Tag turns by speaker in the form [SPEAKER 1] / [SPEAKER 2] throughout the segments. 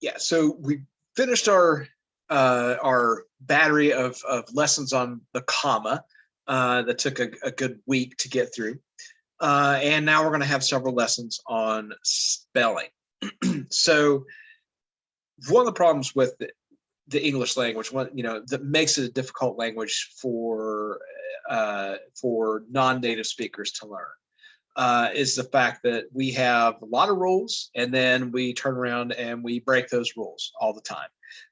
[SPEAKER 1] Yeah, so we finished our battery of lessons on the comma that took a good week to get through. And now we're going to have several lessons on spelling. So one of the problems with the English language, that makes it a difficult language for non-native speakers to learn, is the fact that we have a lot of rules, and then we turn around and we break those rules all the time.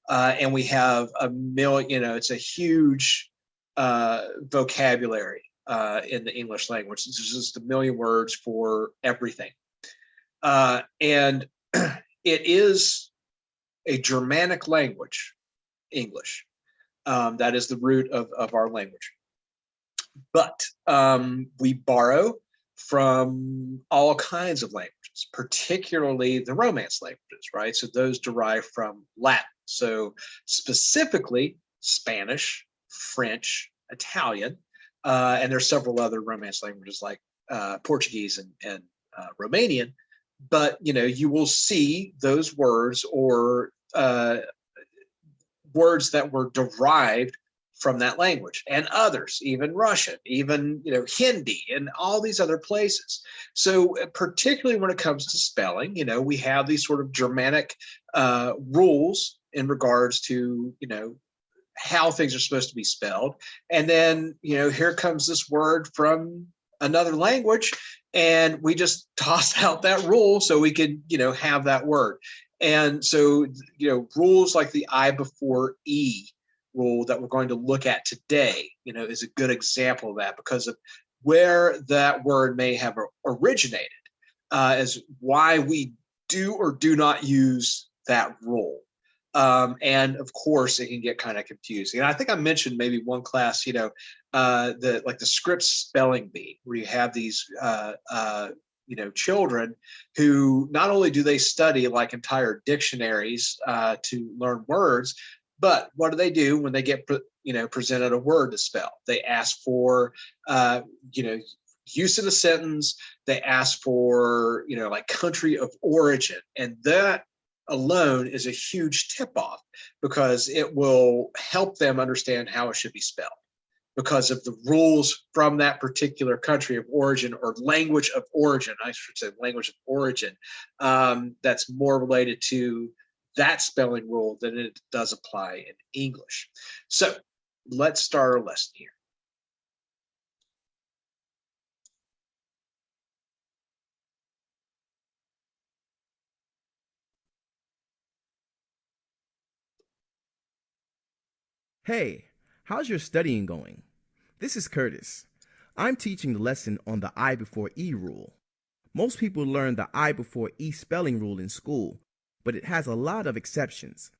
[SPEAKER 1] And we have a million, it's a huge vocabulary in the English language. There's just a million words for everything. And it is a Germanic language, English. That is the root of our language. But we borrow from all kinds of languages, particularly the Romance languages, right? So those derive from Latin. So specifically Spanish, French, Italian, and there's several other Romance languages like Portuguese and Romanian. But you will see those words or words that were derived from that language, and others, even Russian, even Hindi, and all these other places. So particularly when it comes to spelling, we have these sort of Germanic rules in regards to how things are supposed to be spelled. And then here comes this word from another language, and we just tossed out that rule so we could have that word. And so rules like the I before E rule that we're going to look at today, is a good example of that, because of where that word may have originated, is why we do or do not use that rule. And of course, it can get kind of confusing. And I think I mentioned maybe one class, the Scripps spelling bee, where you have these children who not only do they study like entire dictionaries to learn words, but what do they do when they get presented a word to spell? They ask for use in a sentence. They ask for like country of origin, and that alone is a huge tip off, because it will help them understand how it should be spelled, because of the rules from that particular country of origin, or language of origin. I should say language of origin. That's more related to that spelling rule than it does apply in English. So let's start our lesson here.
[SPEAKER 2] Hey, how's your studying going? This is Curtis. I'm teaching the lesson on the I before E rule. Most people learn the I before E spelling rule in school, but it has a lot of exceptions.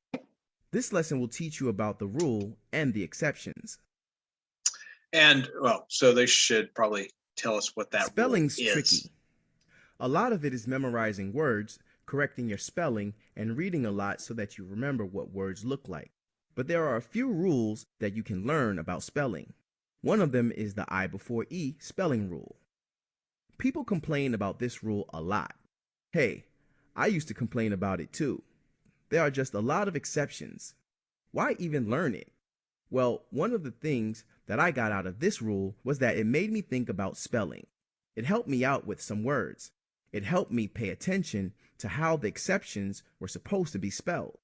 [SPEAKER 2] This lesson will teach you about the rule and the exceptions.
[SPEAKER 1] And well, so they should probably tell us what that rule
[SPEAKER 2] Spelling's
[SPEAKER 1] is.
[SPEAKER 2] tricky. A lot of it is memorizing words, correcting your spelling, and reading a lot so that you remember what words look like. But there are a few rules that you can learn about spelling. One of them is the I before E spelling rule. People complain about this rule a lot. Hey, I used to complain about it too. There are just a lot of exceptions. Why even learn it? Well, one of the things that I got out of this rule was that it made me think about spelling. It helped me out with some words. It helped me pay attention to how the exceptions were supposed to be spelled.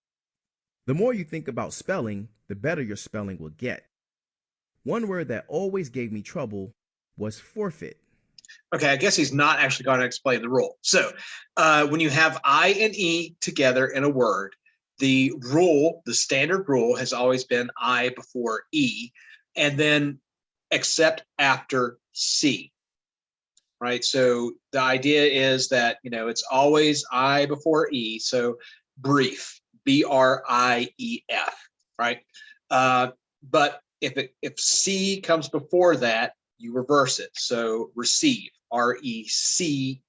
[SPEAKER 2] The more you think about spelling, the better your spelling will get. One word that always gave me trouble was forfeit.
[SPEAKER 1] Okay, I guess he's not actually going to explain the rule. So when you have I and E together in a word, the standard rule has always been I before E, and then except after C, right? So the idea is that, it's always I before E. So brief, BRIEF, right? But if C comes before that, you reverse it. So receive, RECEIVE.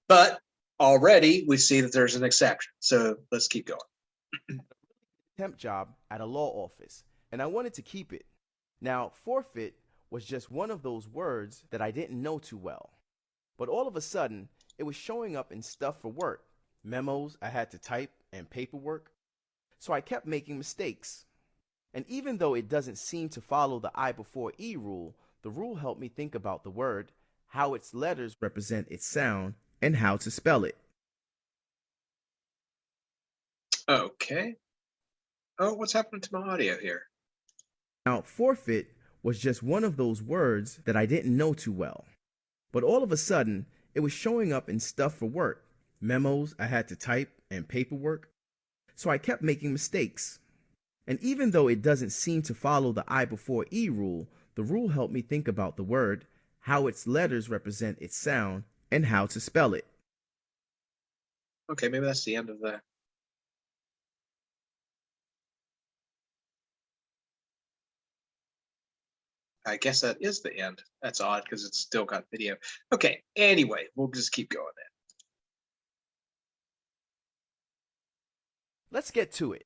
[SPEAKER 1] But already we see that there's an exception. So let's keep going.
[SPEAKER 2] Temp job at a law office, and I wanted to keep it. Now, forfeit was just one of those words that I didn't know too well. But all of a sudden, it was showing up in stuff for work, memos I had to type, and paperwork. So I kept making mistakes. And even though it doesn't seem to follow the I before E rule, the rule helped me think about the word, how its letters represent its sound, and how to spell it.
[SPEAKER 1] Okay. Oh, what's happening to my audio here?
[SPEAKER 2] Now, forfeit was just one of those words that I didn't know too well. But all of a sudden, it was showing up in stuff for work, memos I had to type, and paperwork. So I kept making mistakes. And even though it doesn't seem to follow the I before E rule, the rule helped me think about the word, how its letters represent its sound, and how to spell it.
[SPEAKER 1] Okay, maybe that's the end of the. I guess that is the end. That's odd because it's still got video. Okay, anyway, we'll just keep going then.
[SPEAKER 2] Let's get to it.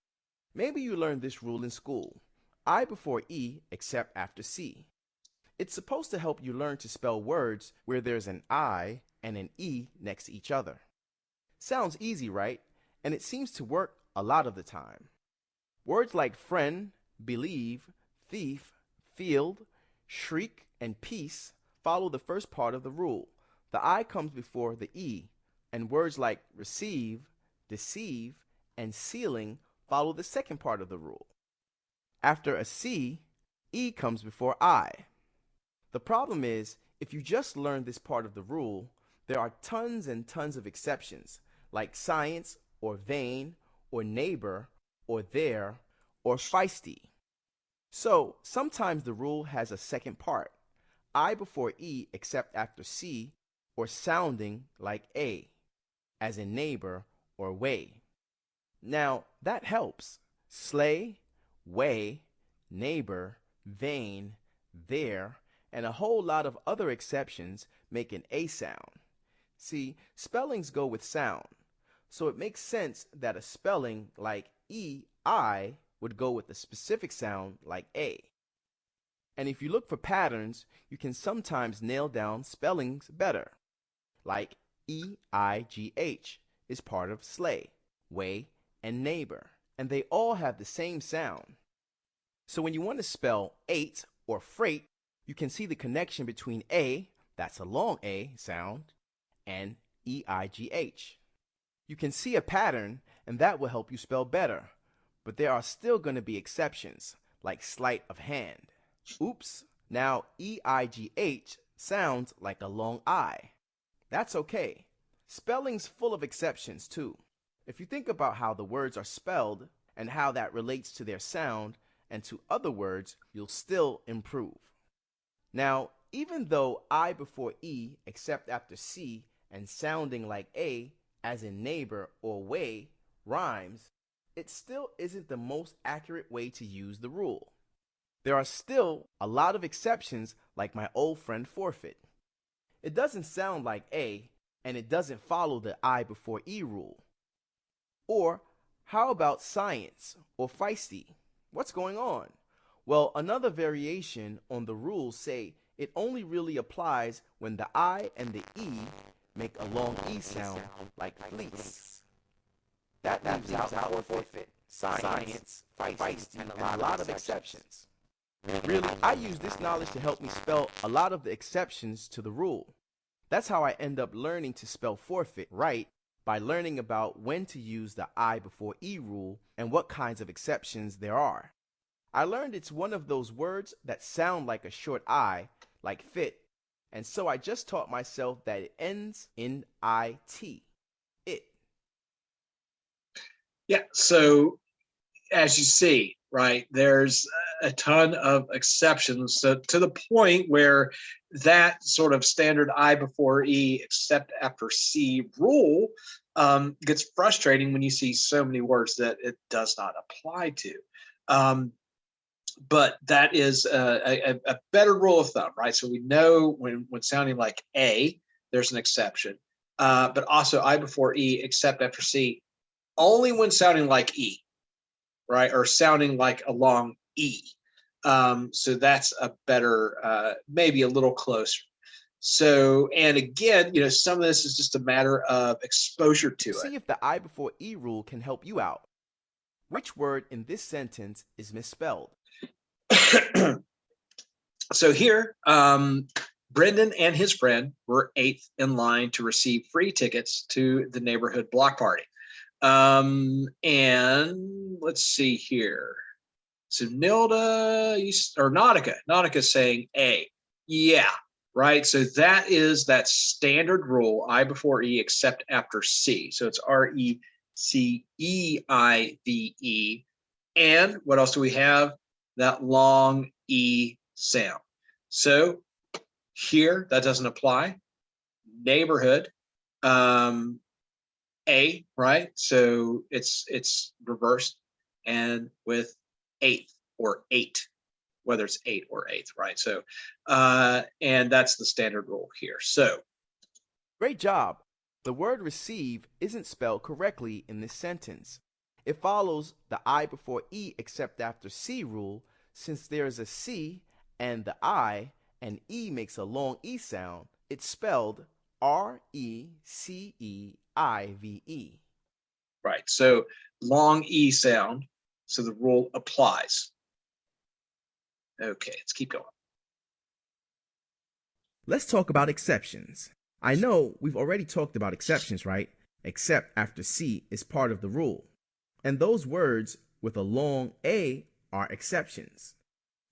[SPEAKER 2] Maybe you learned this rule in school. I before E except after C. It's supposed to help you learn to spell words where there's an I and an E next to each other. Sounds easy, right? And it seems to work a lot of the time. Words like friend, believe, thief, field, shriek, and peace follow the first part of the rule. The I comes before the E, and words like receive, deceive, and sealing follow the second part of the rule. After a C, E comes before I. The problem is, if you just learn this part of the rule, there are tons and tons of exceptions, like science, or vain, or neighbor, or there, or feisty. So sometimes the rule has a second part, I before E except after C, or sounding like A, as in neighbor or way. Now that helps. Slay, way, neighbor, vain, there, and a whole lot of other exceptions make an A sound. See, spellings go with sound, so it makes sense that a spelling like E-I would go with a specific sound like A. And if you look for patterns, you can sometimes nail down spellings better, like E-I-G-H is part of slay, way, and neighbor, and they all have the same sound. So when you want to spell eight or freight, you can see the connection between A, that's a long A sound, and E-I-G-H. You can see a pattern, and that will help you spell better. But there are still going to be exceptions, like sleight of hand. Oops, now E-I-G-H sounds like a long I. That's okay. Spelling's full of exceptions, too. If you think about how the words are spelled and how that relates to their sound and to other words, you'll still improve. Now, even though I before E except after C and sounding like A, as in neighbor or way, rhymes, it still isn't the most accurate way to use the rule. There are still a lot of exceptions, like my old friend forfeit. It doesn't sound like A, and it doesn't follow the I before E rule. Or how about science or feisty? What's going on? Well, another variation on the rules say it only really applies when the I and the E make a long E sound like fleece. That leaves out forfeit, science, feisty, and a lot of exceptions. Really, I use this knowledge to help me spell a lot of the exceptions to the rule. That's how I end up learning to spell forfeit right, by learning about when to use the I before E rule and what kinds of exceptions there are. I learned it's one of those words that sound like a short I, like fit, and so I just taught myself that it ends in IT. It.
[SPEAKER 1] Yeah, so as you see, right, there's a ton of exceptions, so to the point where that sort of standard I before E except after C rule gets frustrating when you see so many words that it does not apply to. But that is a better rule of thumb, right? So we know when sounding like A, there's an exception, but also I before E except after C, only when sounding like E, right? Or sounding like a long E. So that's a better, maybe a little closer. So, and again, some of this is just a matter of exposure to
[SPEAKER 2] See
[SPEAKER 1] it.
[SPEAKER 2] if the I before E rule can help you out. Which word in this sentence is misspelled?
[SPEAKER 1] So here, Brendan and his friend were eighth in line to receive free tickets to the neighborhood block party. And let's see here. So Nilda or Nautica saying A. Yeah, right. So that is that standard rule, I before E except after C. So it's RECEIVE. And what else do we have? That long E sound. So here, that doesn't apply. Neighborhood, A, right? So it's reversed, and with eighth or eight, whether it's eight or eighth, right? So, and that's the standard rule here. So,
[SPEAKER 2] Great job! The word receive isn't spelled correctly in this sentence. It follows the I before E except after C rule since there is a C and the I and E makes a long E sound. It's spelled RECEIVE.
[SPEAKER 1] right. So long E sound. So the rule applies. Okay, let's keep going.
[SPEAKER 2] Let's talk about exceptions. I know we've already talked about exceptions, right? Except after C is part of the rule. And those words with a long A are exceptions.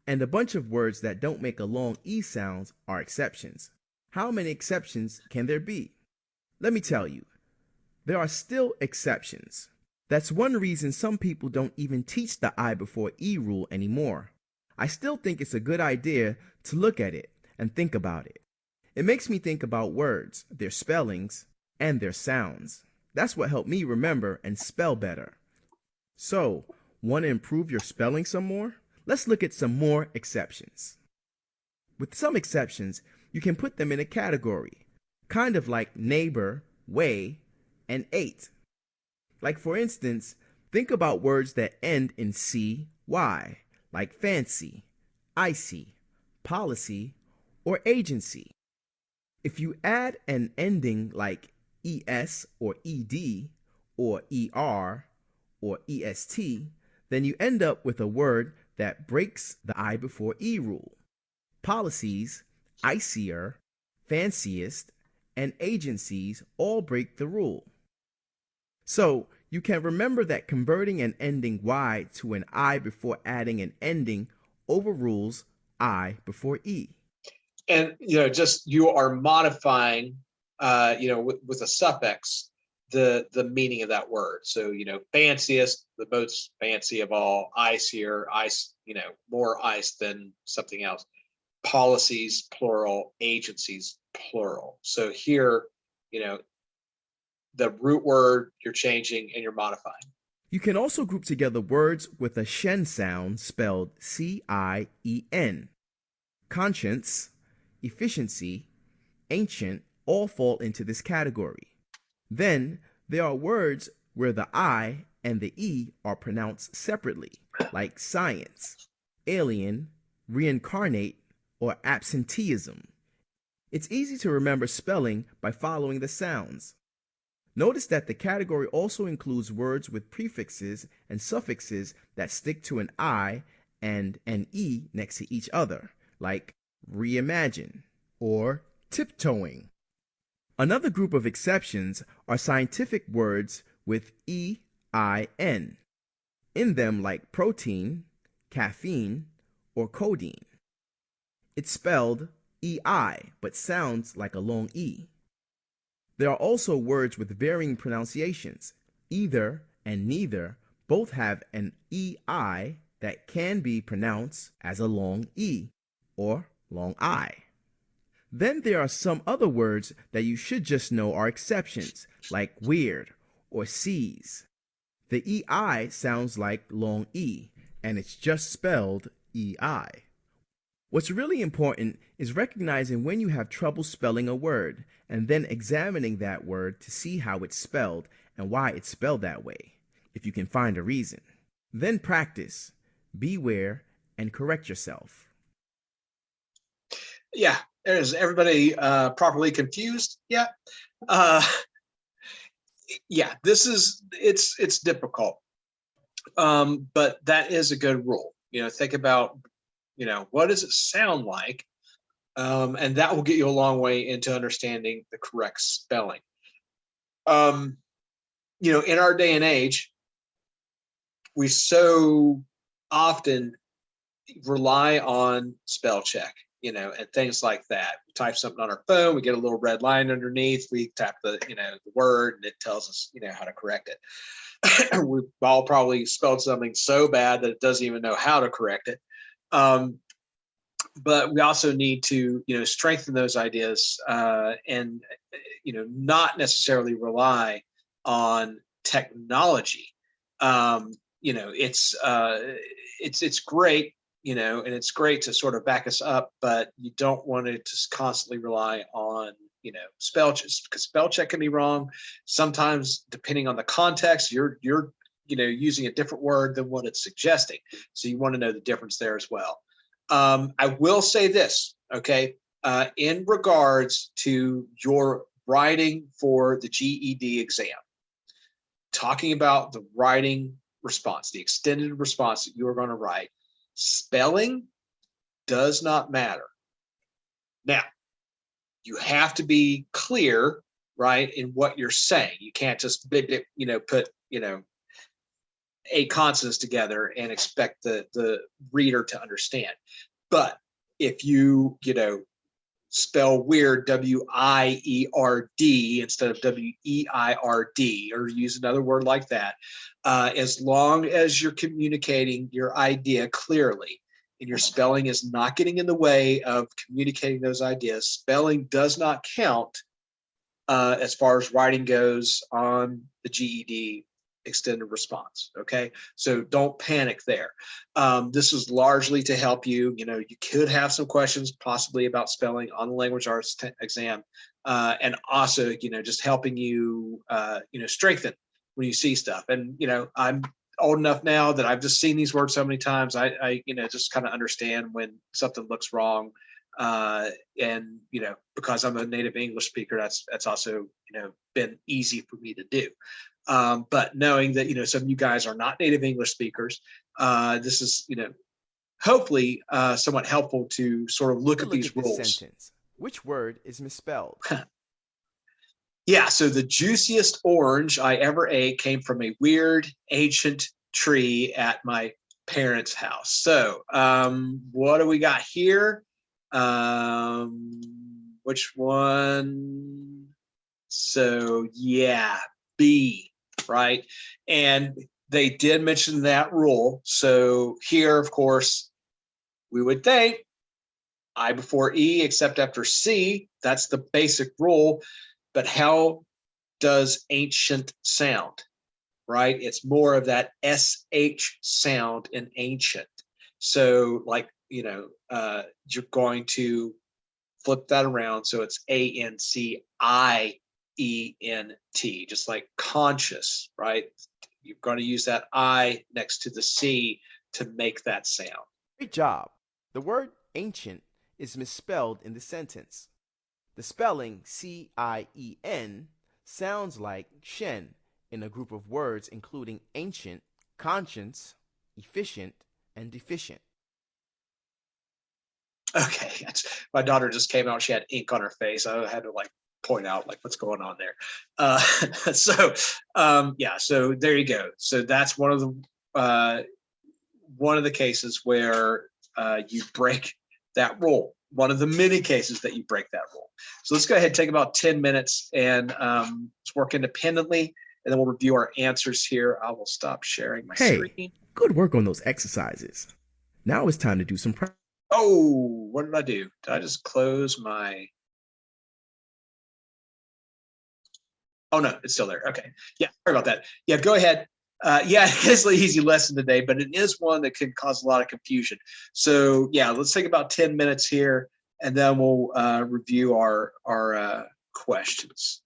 [SPEAKER 2] And a bunch of words that don't make a long E sounds are exceptions. How many exceptions can there be? Let me tell you, there are still exceptions. That's one reason some people don't even teach the I before E rule anymore. I still think it's a good idea to look at it and think about it. It makes me think about words, their spellings, and their sounds. That's what helped me remember and spell better. So, want to improve your spelling some more? Let's look at some more exceptions. With some exceptions, you can put them in a category, kind of like neighbor, way, and eight. Like for instance, think about words that end in CY, like fancy, icy, policy, or agency. If you add an ending like ES or ED or ER or EST, then you end up with a word that breaks the I before E rule. Policies, icier, fanciest, and agencies all break the rule. So you can remember that converting an ending Y to an I before adding an ending overrules I before E.
[SPEAKER 1] And just you are modifying, with a suffix, the meaning of that word. So fanciest, the most fancy of all, icier, ice, more ice than something else. Policies plural, agencies plural. So here, the root word you're changing and you're modifying.
[SPEAKER 2] You can also group together words with a shen sound spelled CIEN. Conscience, efficiency, ancient all fall into this category. Then there are words where the I and the E are pronounced separately, like science, alien, reincarnate, or absenteeism. It's easy to remember spelling by following the sounds. Notice that the category also includes words with prefixes and suffixes that stick to an I and an E next to each other, like reimagine or tiptoeing. Another group of exceptions are scientific words with EIN in them, like protein, caffeine, or codeine. It's spelled EI but sounds like a long E. There are also words with varying pronunciations. Either and neither both have an EI that can be pronounced as a long E or long I. Then there are some other words that you should just know are exceptions, like weird or seize. The EI sounds like long E, and it's just spelled EI. What's really important is recognizing when you have trouble spelling a word, and then examining that word to see how it's spelled and why it's spelled that way, if you can find a reason. Then practice, beware, and correct yourself.
[SPEAKER 1] Yeah, Is everybody properly confused? Yeah. Uh, yeah, it's difficult. But that is a good rule. Think about, what does it sound like? And that will get you a long way into understanding the correct spelling. In our day and age, we so often rely on spell check, and things like that. We type something on our phone, we get a little red line underneath, we tap the word, and it tells us, how to correct it. We've all probably spelled something so bad that it doesn't even know how to correct it. But we also need to, strengthen those ideas, and not necessarily rely on technology. It's great, and it's great to sort of back us up, but you don't want to just constantly rely on spell check, because spell check can be wrong sometimes. Depending on the context, you're using a different word than what it's suggesting, so you want to know the difference there as well. I will say this, okay, in regards to your writing for the GED exam, talking about the writing response, the extended response that you are going to write, spelling does not matter. Now, you have to be clear, right, in what you're saying. You can't just put eight consonants together and expect the reader to understand. But if you spell weird, W-I-E-R-D instead of W-E-I-R-D, or use another word like that, as long as you're communicating your idea clearly and your spelling is not getting in the way of communicating those ideas, spelling does not count as far as writing goes on the GED extended response. Okay, so don't panic there. This is largely to help you. You could have some questions possibly about spelling on the language arts exam, and also just helping you strengthen when you see stuff. And I'm old enough now that I've just seen these words so many times. I just kind of understand when something looks wrong. And because I'm a native English speaker, that's also been easy for me to do. But knowing that some of you guys are not native English speakers, this is hopefully somewhat helpful to sort of look
[SPEAKER 2] Take a
[SPEAKER 1] at
[SPEAKER 2] look
[SPEAKER 1] these
[SPEAKER 2] at this
[SPEAKER 1] rules.
[SPEAKER 2] sentence. Which word is misspelled?
[SPEAKER 1] Yeah, so the juiciest orange I ever ate came from a weird ancient tree at my parents' house. So what do we got here? Which one? So yeah, B, right? And they did mention that rule. So here, of course, we would think I before E except after C. That's the basic rule. But how does ancient sound, right? It's more of that SH sound in ancient. So like, you're going to flip that around. So it's ANCIENT, just like conscious, right? You're going to use that I next to the C to make that sound.
[SPEAKER 2] Great job. The word ancient is misspelled in the sentence. The spelling CIEN sounds like shen in a group of words including ancient, conscience, efficient, and deficient.
[SPEAKER 1] Okay, my daughter just came out. She had ink on her face. I had to point out what's going on there. So so there you go. So that's one of the cases where you break that rule. One of the many cases that you break that rule. So let's go ahead and take about 10 minutes and let's work independently, and then we'll review our answers here. I will stop sharing my
[SPEAKER 2] Hey,
[SPEAKER 1] screen.
[SPEAKER 2] good work on those exercises. Now it's time to do some practice.
[SPEAKER 1] Oh, what did I do? Did I just close my... Oh, no, it's still there. Okay. Yeah, sorry about that. Yeah, go ahead. Yeah, it's an easy lesson today, but it is one that can cause a lot of confusion. So yeah, let's take about 10 minutes here, and then we'll review our questions.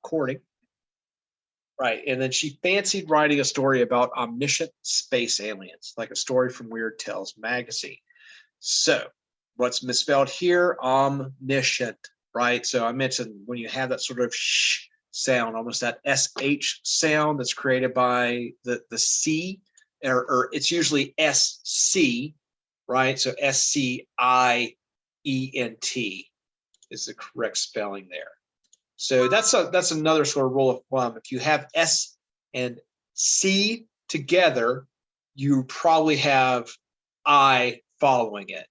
[SPEAKER 1] courting. Right. And then she fancied writing a story about omniscient space aliens, like a story from Weird Tales magazine. So what's misspelled here? Omniscient, right? So I mentioned when you have that sort of sh sound, almost that SH sound that's created by the C, or it's usually SC, right? So SCIENT is the correct spelling there. So that's another sort of rule of thumb. If you have S and C together, you probably have I following it,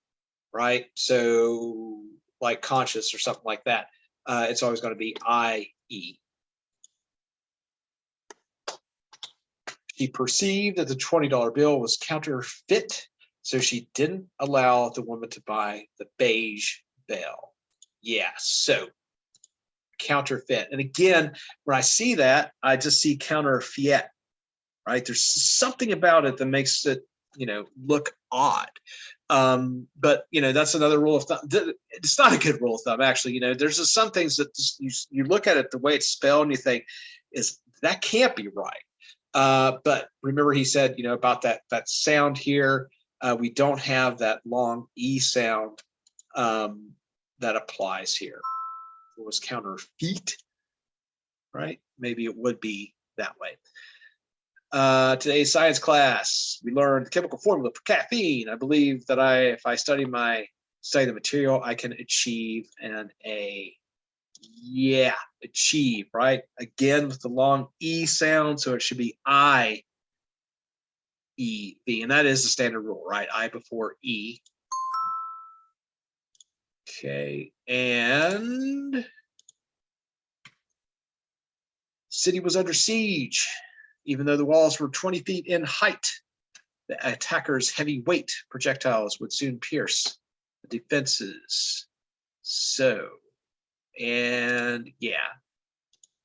[SPEAKER 1] right? So like conscious or something like that, it's always going to be IE. She perceived that the $20 bill was counterfeit, so she didn't allow the woman to buy the beige bill. Yeah, so counterfeit. And again, when I see that, I just see counterfeit, right? There's something about it that makes it, look odd. But that's another rule of thumb. It's not a good rule of thumb, actually. There's just some things that you look at it the way it's spelled and you think, that can't be right. But remember, he said, about that sound here. We don't have that long E sound that applies here. It was counterfeit, right? Maybe it would be that way. Today's science class, we learned the chemical formula for caffeine. I believe that if I study the material, I can achieve an A. Yeah, achieve, right? Again, with the long E sound, so it should be I, E, V. And that is the standard rule, right? I before E. Okay, and city was under siege. Even though the walls were 20 feet in height, the attackers' heavy weight projectiles would soon pierce the defenses. So, and yeah,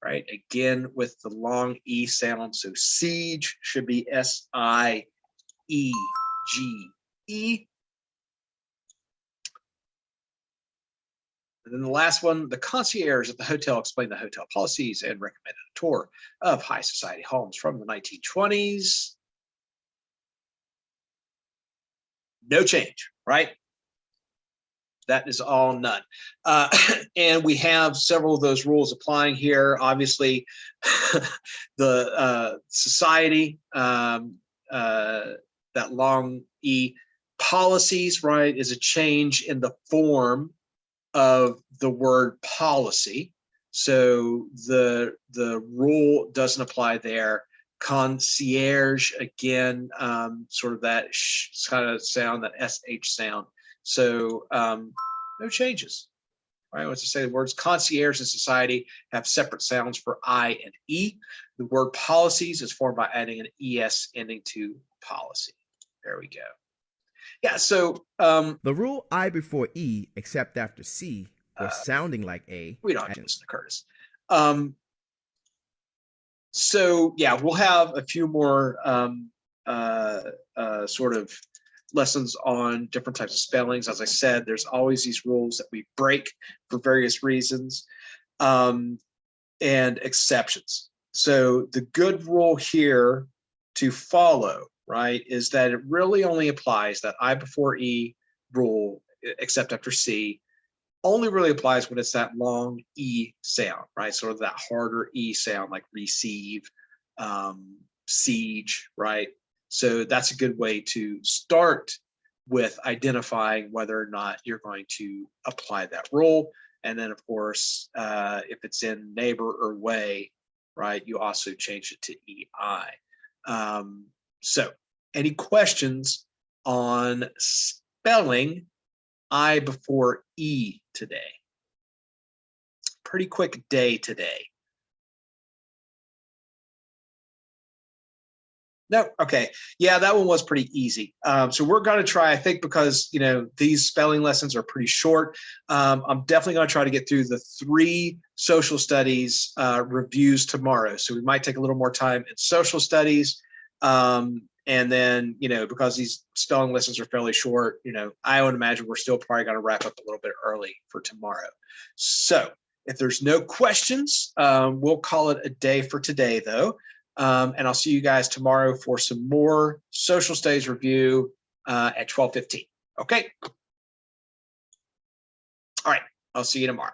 [SPEAKER 1] right, again with the long E sound, so siege should be SIEGE. And then the last one, the concierge at the hotel explained the hotel policies and recommended a tour of high society homes from the 1920s. No change, right? That is all none. And we have several of those rules applying here. Obviously, the society, that long E, policies, right, is a change in the form of the word policy. So the rule doesn't apply there. Concierge, again, sort of that kind of sound, that SH sound. So no changes. Right? Let's just say the words concierge and society have separate sounds for I and E. The word policies is formed by adding an ES ending to policy. There we go. Yeah, so
[SPEAKER 2] the rule I before E except after C or sounding like A.
[SPEAKER 1] We don't have to listen to Curtis. So yeah, we'll have a few more sort of lessons on different types of spellings. As I said, there's always these rules that we break for various reasons, and exceptions. So the good rule here to follow, right, is that it really only applies, that I before E rule, except after C, only really applies when it's that long E sound, right? Sort of that harder E sound, like receive, siege, right? So that's a good way to start with identifying whether or not you're going to apply that rule. And then, of course, if it's in neighbor or way, right, you also change it to EI. So any questions on spelling I before E today? Pretty quick day today. No, okay. Yeah, that one was pretty easy. So we're going to try, I think, because, these spelling lessons are pretty short. I'm definitely going to try to get through the 3 social studies reviews tomorrow. So we might take a little more time in social studies. And then, because these spelling lessons are fairly short, I would imagine we're still probably going to wrap up a little bit early for tomorrow. So If there's no questions, we'll call it a day for today, though. And I'll see you guys tomorrow for some more social studies review at 12:15. Okay. All right. I'll see you tomorrow.